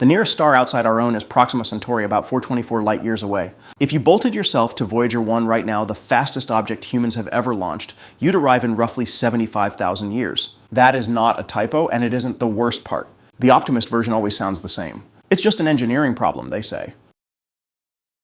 The nearest star outside our own is Proxima Centauri, about 424 light years away. If you bolted yourself to Voyager 1 right now, the fastest object humans have ever launched, you'd arrive in roughly 75,000 years. That is not a typo, and it isn't the worst part. The optimist version always sounds the same. It's just an engineering problem, they say.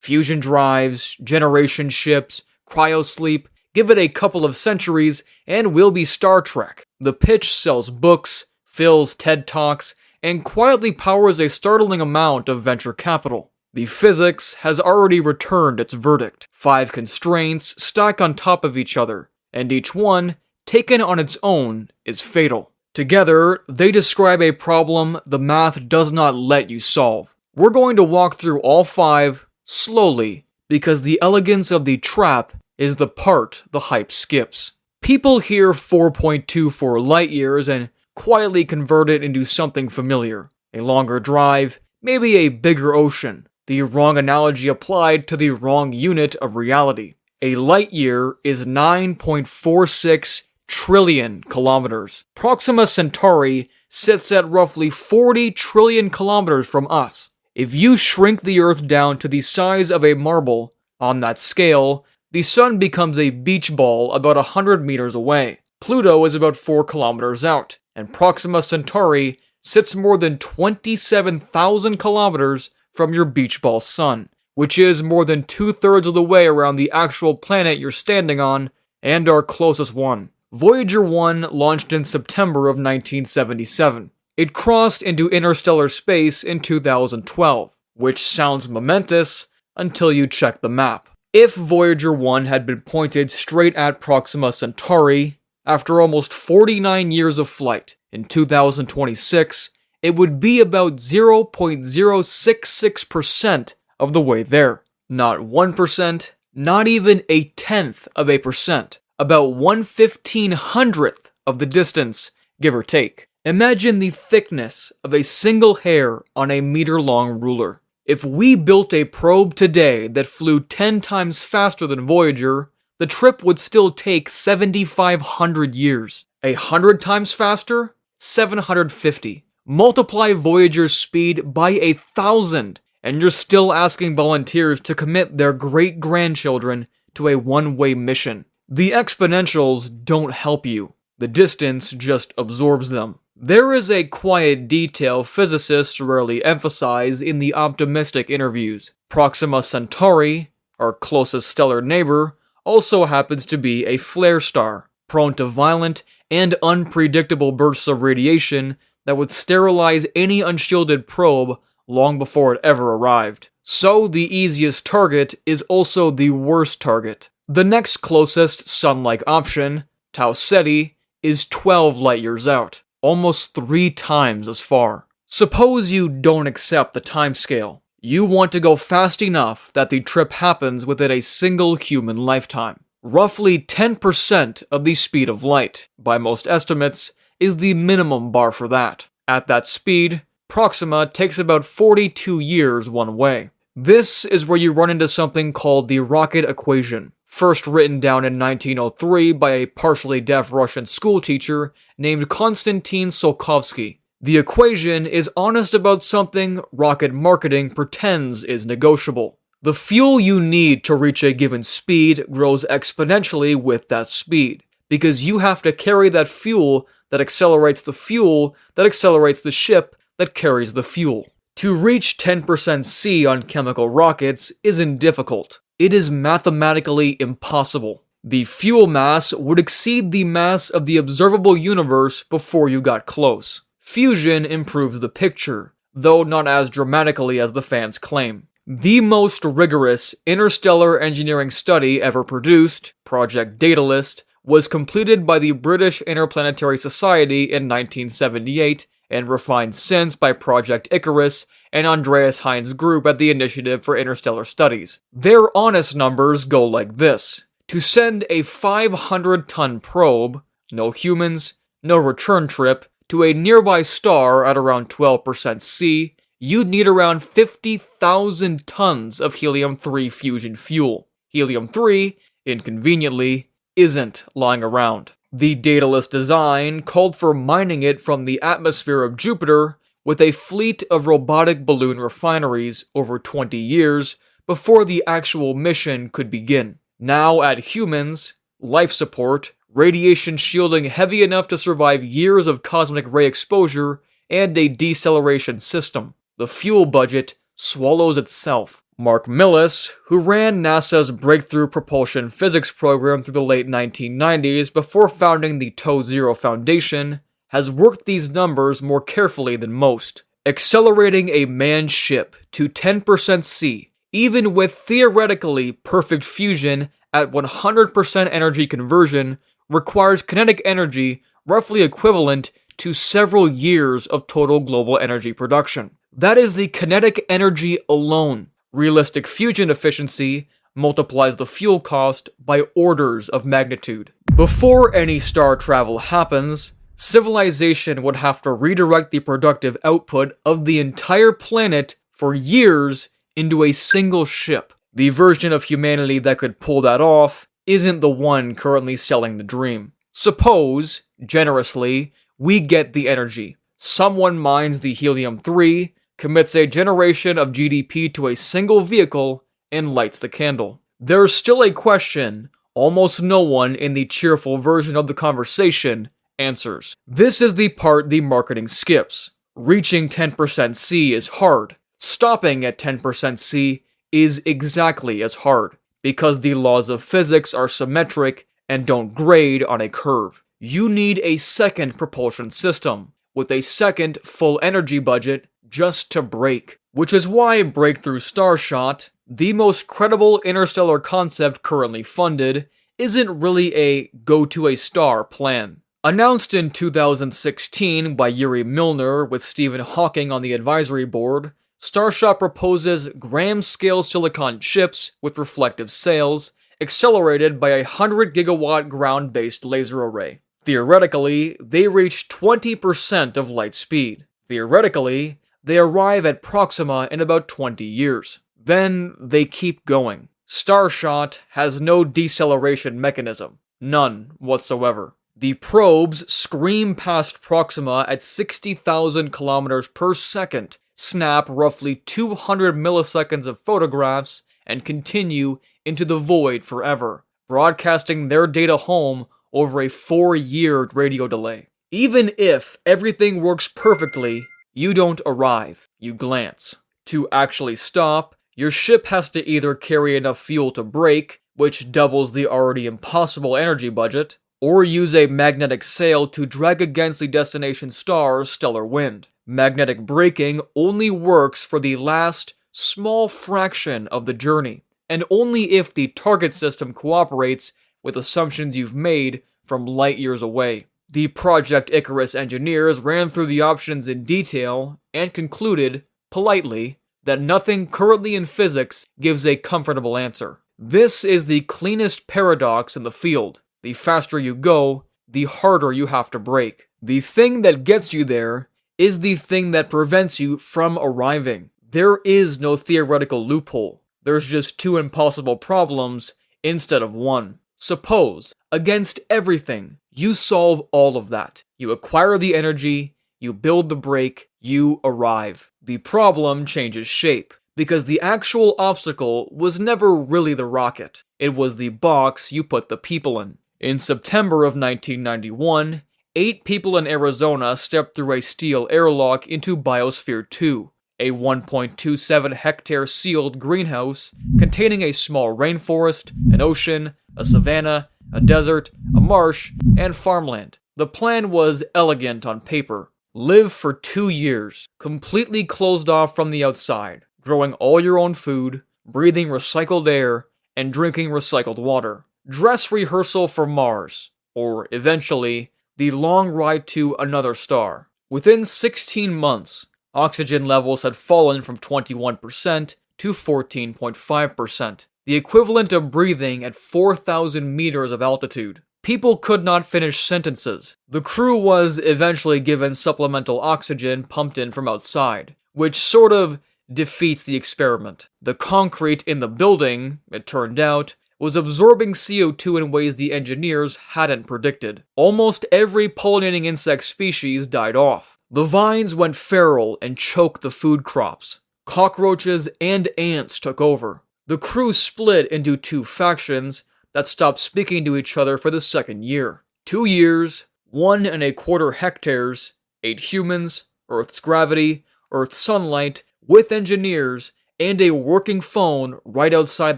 Fusion drives, generation ships, cryosleep, give it a couple of centuries, and we'll be Star Trek. The pitch sells books, fills TED Talks, and quietly powers a startling amount of venture capital. The physics has already returned its verdict. 5 constraints stack on top of each other, and each one, taken on its own, is fatal. Together, they describe a problem the math does not let you solve. We're going to walk through all 5 slowly, because the elegance of the trap is the part the hype skips. People hear 4.24 light years and quietly convert it into something familiar. A longer drive, maybe a bigger ocean. The wrong analogy applied to the wrong unit of reality. A light year is 9.46 trillion kilometers. Proxima Centauri sits at roughly 40 trillion kilometers from us. If you shrink the Earth down to the size of a marble, on that scale, the Sun becomes a beach ball about 100 meters away. Pluto is about 4 kilometers out, and Proxima Centauri sits more than 27,000 kilometers from your beach ball sun, which is more than 2/3 of the way around the actual planet you're standing on, and our closest one. Voyager 1 launched in September of 1977. It crossed into interstellar space in 2012, which sounds momentous until you check the map. If Voyager 1 had been pointed straight at Proxima Centauri, after almost 49 years of flight, in 2026, it would be about 0.066% of the way there. Not 1%, not even a tenth of a percent. About 1/1500th of the distance, give or take. Imagine the thickness of a single hair on a meter-long ruler. If we built a probe today that flew 10 times faster than Voyager, the trip would still take 7,500 years. 100 times faster? 750. Multiply Voyager's speed by 1,000, and you're still asking volunteers to commit their great-grandchildren to a one-way mission. The exponentials don't help you. The distance just absorbs them. There is a quiet detail physicists rarely emphasize in the optimistic interviews. Proxima Centauri, our closest stellar neighbor, also happens to be a flare star, prone to violent and unpredictable bursts of radiation that would sterilize any unshielded probe long before it ever arrived. So the easiest target is also the worst target. The next closest sun-like option, Tau Ceti, is 12 light-years out, almost 3 times as far. Suppose you don't accept the timescale. You want to go fast enough that the trip happens within a single human lifetime. Roughly 10% of the speed of light, by most estimates, is the minimum bar for that. At that speed, Proxima takes about 42 years one way. This is where you run into something called the rocket equation, first written down in 1903 by a partially deaf Russian schoolteacher named Konstantin Tsiolkovsky. The equation is honest about something rocket marketing pretends is negotiable. The fuel you need to reach a given speed grows exponentially with that speed, because you have to carry that fuel that accelerates the fuel that accelerates the ship that carries the fuel. To reach 10% C on chemical rockets isn't difficult. It is mathematically impossible. The fuel mass would exceed the mass of the observable universe before you got close. Fusion improves the picture, though not as dramatically as the fans claim. The most rigorous interstellar engineering study ever produced, Project Daedalus, was completed by the British Interplanetary Society in 1978 and refined since by Project Icarus and Andreas Heinz's group at the Initiative for Interstellar Studies. Their honest numbers go like this. To send a 500-ton probe, no humans, no return trip, to a nearby star at around 12% C, you'd need around 50,000 tons of helium-3 fusion fuel. Helium-3, inconveniently, isn't lying around. The Daedalus design called for mining it from the atmosphere of Jupiter, with a fleet of robotic balloon refineries over 20 years before the actual mission could begin. Now add humans, life support, radiation shielding heavy enough to survive years of cosmic ray exposure, and a deceleration system. The fuel budget swallows itself. Mark Millis, who ran NASA's Breakthrough Propulsion Physics program through the late 1990s before founding the TOE0 Foundation, has worked these numbers more carefully than most. Accelerating a manned ship to 10% C, even with theoretically perfect fusion at 100% energy conversion, requires kinetic energy roughly equivalent to several years of total global energy production. That is the kinetic energy alone. Realistic fusion efficiency multiplies the fuel cost by orders of magnitude. Before any star travel happens, civilization would have to redirect the productive output of the entire planet for years into a single ship. The version of humanity that could pull that off isn't the one currently selling the dream. Suppose, generously, we get the energy. Someone mines the helium-3, commits a generation of GDP to a single vehicle, and lights the candle. There's still a question almost no one in the cheerful version of the conversation answers. This is the part the marketing skips. Reaching 10% C is hard. Stopping at 10% C is exactly as hard, because the laws of physics are symmetric and don't grade on a curve. You need a second propulsion system, with a second full energy budget just to break. Which is why Breakthrough Starshot, the most credible interstellar concept currently funded, isn't really a go-to-a-star plan. Announced in 2016 by Yuri Milner with Stephen Hawking on the advisory board, Starshot proposes gram-scale silicon chips with reflective sails, accelerated by a 100-gigawatt ground-based laser array. Theoretically, they reach 20% of light speed. Theoretically, they arrive at Proxima in about 20 years. Then they keep going. Starshot has no deceleration mechanism. None whatsoever. The probes scream past Proxima at 60,000 kilometers per second, snap roughly 200 milliseconds of photographs, and continue into the void forever, broadcasting their data home over a 4-year radio delay. Even if everything works perfectly, you don't arrive, you glance. To actually stop, your ship has to either carry enough fuel to brake, which doubles the already impossible energy budget, or use a magnetic sail to drag against the destination star's stellar wind. Magnetic braking only works for the last, small fraction of the journey, and only if the target system cooperates with assumptions you've made from light years away. The Project Icarus engineers ran through the options in detail and concluded, politely, that nothing currently in physics gives a comfortable answer. This is the cleanest paradox in the field. The faster you go, the harder you have to brake. The thing that gets you there is the thing that prevents you from arriving. There is no theoretical loophole. There's just two impossible problems instead of one. Suppose, against everything, you solve all of that. You acquire the energy, you build the brake, you arrive. The problem changes shape, because the actual obstacle was never really the rocket. It was the box you put the people in. In September of 1991, 8 people in Arizona stepped through a steel airlock into Biosphere 2, a 1.27 hectare sealed greenhouse containing a small rainforest, an ocean, a savanna, a desert, a marsh, and farmland. The plan was elegant on paper. Live for 2 years, completely closed off from the outside, growing all your own food, breathing recycled air, and drinking recycled water. Dress rehearsal for Mars, or eventually, the long ride to another star. Within 16 months, oxygen levels had fallen from 21% to 14.5%, the equivalent of breathing at 4,000 meters of altitude. People could not finish sentences. The crew was eventually given supplemental oxygen pumped in from outside, which sort of defeats the experiment. The concrete in the building, it turned out, was absorbing CO2 in ways the engineers hadn't predicted. Almost every pollinating insect species died off. The vines went feral and choked the food crops. Cockroaches and ants took over. The crew split into two factions that stopped speaking to each other for the second year. 2 years, 1.25 hectares, 8 humans, Earth's gravity, Earth's sunlight, with engineers, and a working phone right outside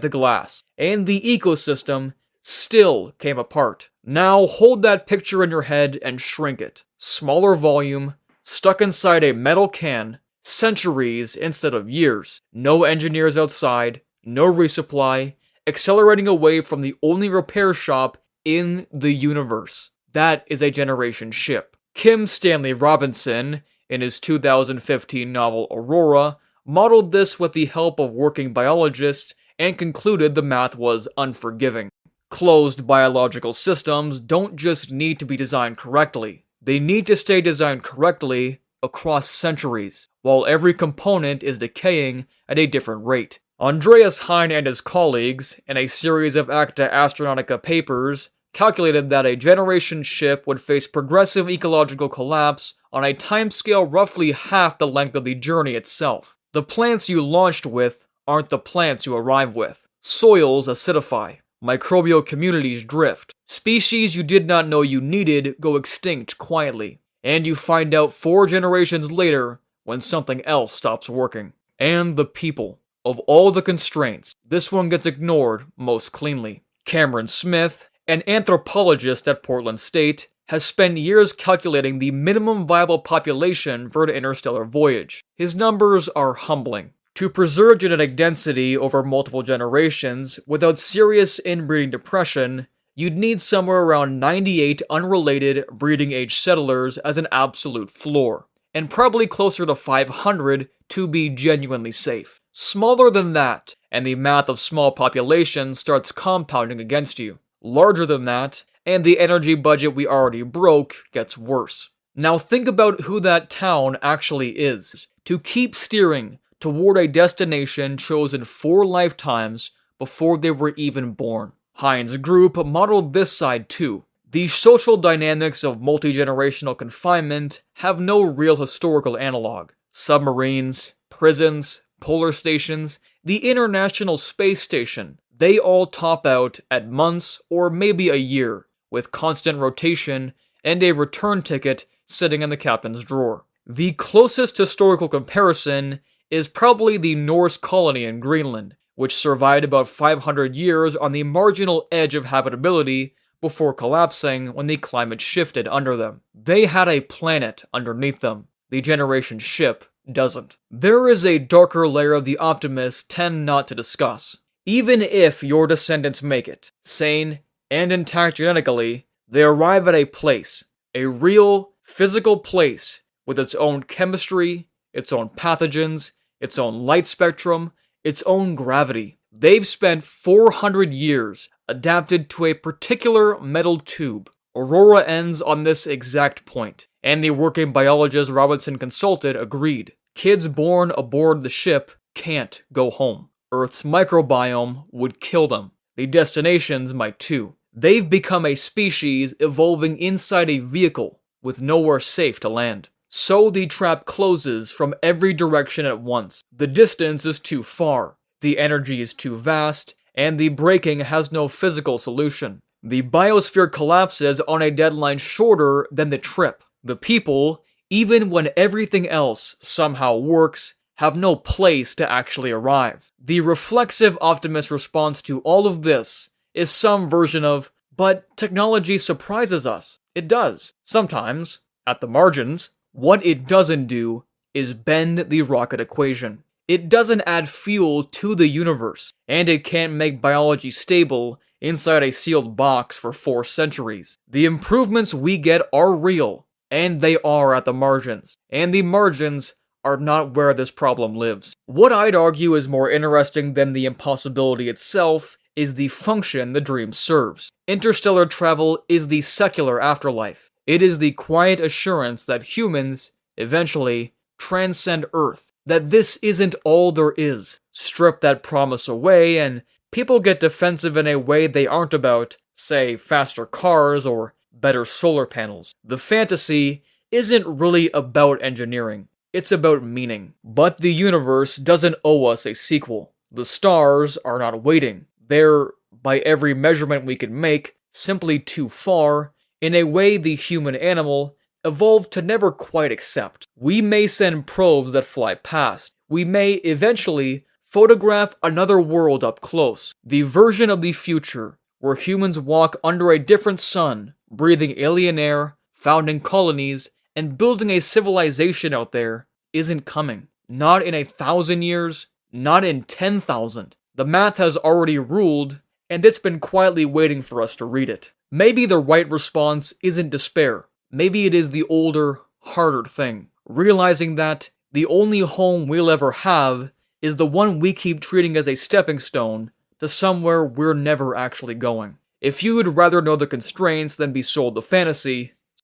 the glass. And the ecosystem still came apart. Now hold that picture in your head and shrink it. Smaller volume, stuck inside a metal can, centuries instead of years. No engineers outside, no resupply, accelerating away from the only repair shop in the universe. That is a generation ship. Kim Stanley Robinson, in his 2015 novel Aurora, modeled this with the help of working biologists and concluded the math was unforgiving. Closed biological systems don't just need to be designed correctly. They need to stay designed correctly across centuries, while every component is decaying at a different rate. Andreas Hein and his colleagues, in a series of Acta Astronautica papers, calculated that a generation ship would face progressive ecological collapse on a timescale roughly half the length of the journey itself. The plants you launched with aren't the plants you arrive with. Soils acidify. Microbial communities drift. Species you did not know you needed go extinct quietly. And you find out 4 generations later when something else stops working. And the people. Of all the constraints, this one gets ignored most cleanly. Cameron Smith, an anthropologist at Portland State, has spent years calculating the minimum viable population for an interstellar voyage. His numbers are humbling. To preserve genetic density over multiple generations without serious inbreeding depression, you'd need somewhere around 98 unrelated breeding-age settlers as an absolute floor, and probably closer to 500 to be genuinely safe. Smaller than that, and the math of small populations starts compounding against you. Larger than that, and the energy budget we already broke gets worse. Now think about who that town actually is. To keep steering toward a destination chosen 4 lifetimes before they were even born. Hein's group modeled this side too. The social dynamics of multi-generational confinement have no real historical analog. Submarines, prisons, polar stations, the International Space Station, they all top out at months or maybe a year, with constant rotation and a return ticket sitting in the captain's drawer. The closest historical comparison is probably the Norse colony in Greenland, which survived about 500 years on the marginal edge of habitability before collapsing when the climate shifted under them. They had a planet underneath them. The generation ship doesn't. There is a darker layer of the optimists tend not to discuss. Even if your descendants make it, sane and intact genetically, they arrive at a place, a real, physical place, with its own chemistry, its own pathogens, its own light spectrum, its own gravity. They've spent 400 years adapted to a particular metal tube. Aurora ends on this exact point, and the working biologist Robinson consulted agreed. Kids born aboard the ship can't go home. Earth's microbiome would kill them. The destinations might too. They've become a species evolving inside a vehicle with nowhere safe to land. So the trap closes from every direction at once. The distance is too far, the energy is too vast, and the braking has no physical solution. The biosphere collapses on a deadline shorter than the trip. The people, even when everything else somehow works, have no place to actually arrive. The reflexive optimist response to all of this is some version of, but technology surprises us. It does. Sometimes, at the margins. What it doesn't do is bend the rocket equation. It doesn't add fuel to the universe, and it can't make biology stable inside a sealed box for 4 centuries. The improvements we get are real, and they are at the margins. And the margins are not where this problem lives. What I'd argue is more interesting than the impossibility itself is the function the dream serves. Interstellar travel is the secular afterlife. It is the quiet assurance that humans, eventually, transcend Earth. That this isn't all there is. Strip that promise away, and people get defensive in a way they aren't about, say, faster cars or better solar panels. The fantasy isn't really about engineering. It's about meaning. But the universe doesn't owe us a sequel. The stars are not waiting. They're, by every measurement we can make, simply too far, in a way the human animal evolved to never quite accept. We may send probes that fly past. We may eventually photograph another world up close. The version of the future where humans walk under a different sun, breathing alien air, founding colonies, and building a civilization out there isn't coming. Not in 1,000 years, not in 10,000. The math has already ruled, and it's been quietly waiting for us to read it. Maybe the right response isn't despair. Maybe it is the older, harder thing. Realizing that the only home we'll ever have is the one we keep treating as a stepping stone to somewhere we're never actually going. If you'd rather know the constraints than be sold the fantasy,